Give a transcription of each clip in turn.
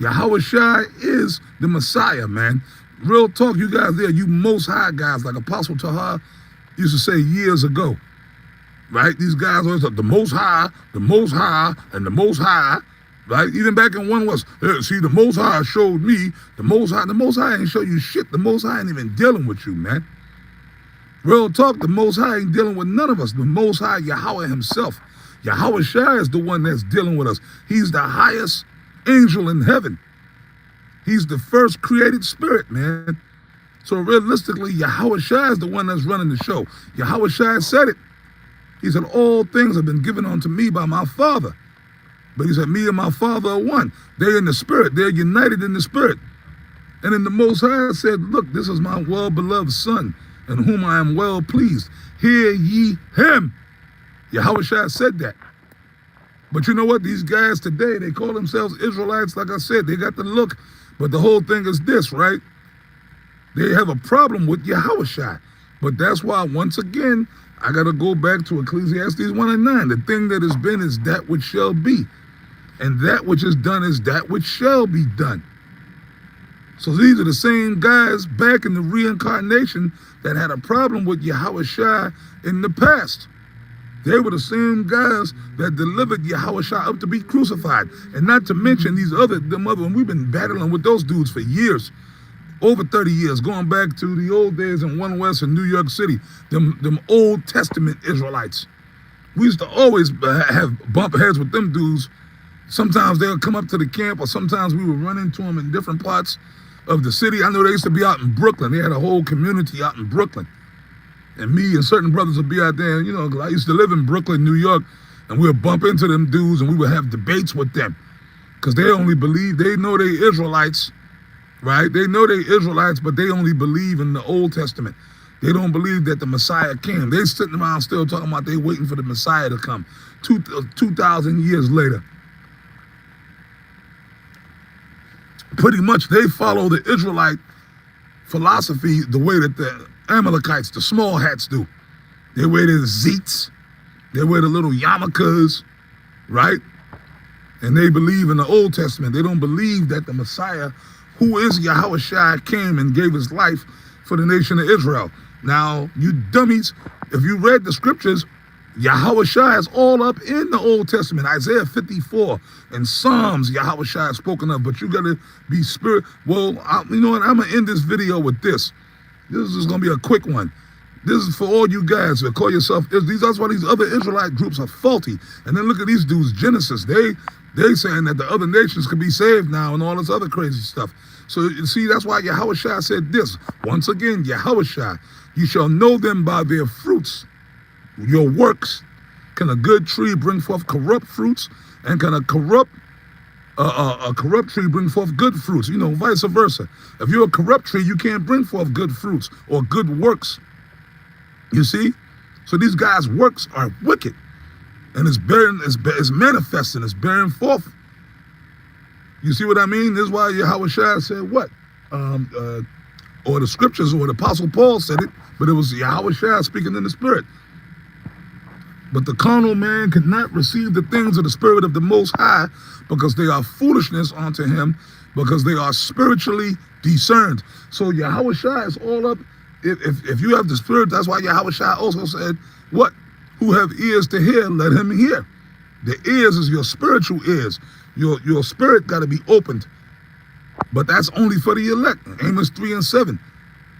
Yahawashi is the Messiah, man. Real talk, you guys there, you Most High guys, like Apostle Tahar used to say years ago, right? These guys always like the Most High, and the Most High, right? Even back in one was, see, the Most High showed me, the Most High ain't show you shit. The Most High ain't even dealing with you, man. Real talk, the Most High ain't dealing with none of us. The Most High, Yahweh himself. Yahawashi is the one that's dealing with us. He's the highest angel in heaven. He's the first created spirit, man. So realistically, Yahawashi is the one that's running the show. Yahawashi said it. He said, all things have been given unto me by my Father. But he said, me and my Father are one. They're in the spirit. They're united in the spirit. And then the Most High said, look, this is my well-beloved Son, in whom I am well pleased. Hear ye him. Yahawashi said that. But you know what? These guys today, they call themselves Israelites. Like I said, they got the look. But the whole thing is this, right? They have a problem with Yahawashi. But that's why, once again, I got to go back to Ecclesiastes 1 and 9. The thing that has been is that which shall be. And that which is done is that which shall be done. So these are the same guys back in the reincarnation that had a problem with Yahawashi in the past. They were the same guys that delivered Yahawashi up to be crucified. And not to mention and we've been battling with those dudes for years, over 30 years, going back to the old days in One West in New York City, them Old Testament Israelites. We used to always have bump heads with them dudes. Sometimes they'll come up to the camp, or sometimes we would run into them in different parts of the city. I know they used to be out in Brooklyn. They had a whole community out in Brooklyn. And me and certain brothers would be out there, you know, 'cause I used to live in Brooklyn, New York, and we would bump into them dudes and we would have debates with them. Because they only believe, they know they Israelites, right? They know they Israelites, but they only believe in the Old Testament. They don't believe that the Messiah came. They sitting around still talking about they waiting for the Messiah to come 2,000 years later. Pretty much they follow the Israelite philosophy the way that the Amalekites, the small hats, do. They wear the zeets, they wear the little yarmulkes, right? And they believe in the Old Testament. They don't believe that the Messiah, who is Yahawashi, came and gave his life for the nation of Israel. Now, you dummies, if you read the scriptures, Yahawashi is all up in the Old Testament. Isaiah 54 and Psalms, Yahawashi is spoken of, but you gotta be spirit. Well, you know what, I'm gonna end this video with this. This is gonna be a quick one. This is for all you guys that call yourself, that's why these other Israelite groups are faulty. And then look at these dudes, Genesis, they saying that the other nations can be saved now and all this other crazy stuff. So you see, that's why Yahawashi said this. Once again, Yahawashi, you shall know them by their fruits. Your works. Can a good tree bring forth corrupt fruits? And can a corrupt tree bring forth good fruits? You know, vice versa. If you're a corrupt tree, you can't bring forth good fruits or good works. You see? So these guys' works are wicked. And it's manifesting, it's bearing forth. You see what I mean? This is why Yahawashi said what? Or the scriptures, or the Apostle Paul said it, but it was Yahawashi speaking in the spirit. But the carnal man cannot receive the things of the Spirit of the Most High, because they are foolishness unto him, because they are spiritually discerned. So Yahawashi is all up. If you have the Spirit, that's why Yahawashi also said, what? Who have ears to hear, let him hear. The ears is your spiritual ears. Your spirit got to be opened. But that's only for the elect. Amos 3 and 7.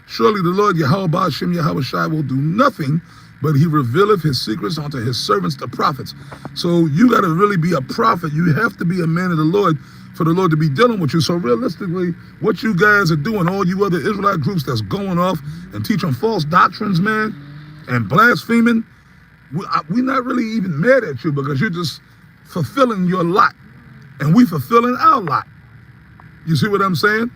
Surely the Lord Yahawashi will do nothing, but he revealeth his secrets unto his servants, the prophets. So you got to really be a prophet. You have to be a man of the Lord for the Lord to be dealing with you. So realistically, what you guys are doing, all you other Israelite groups that's going off and teaching false doctrines, man, and blaspheming, we're not really even mad at you, because you're just fulfilling your lot. And we fulfilling our lot. You see what I'm saying?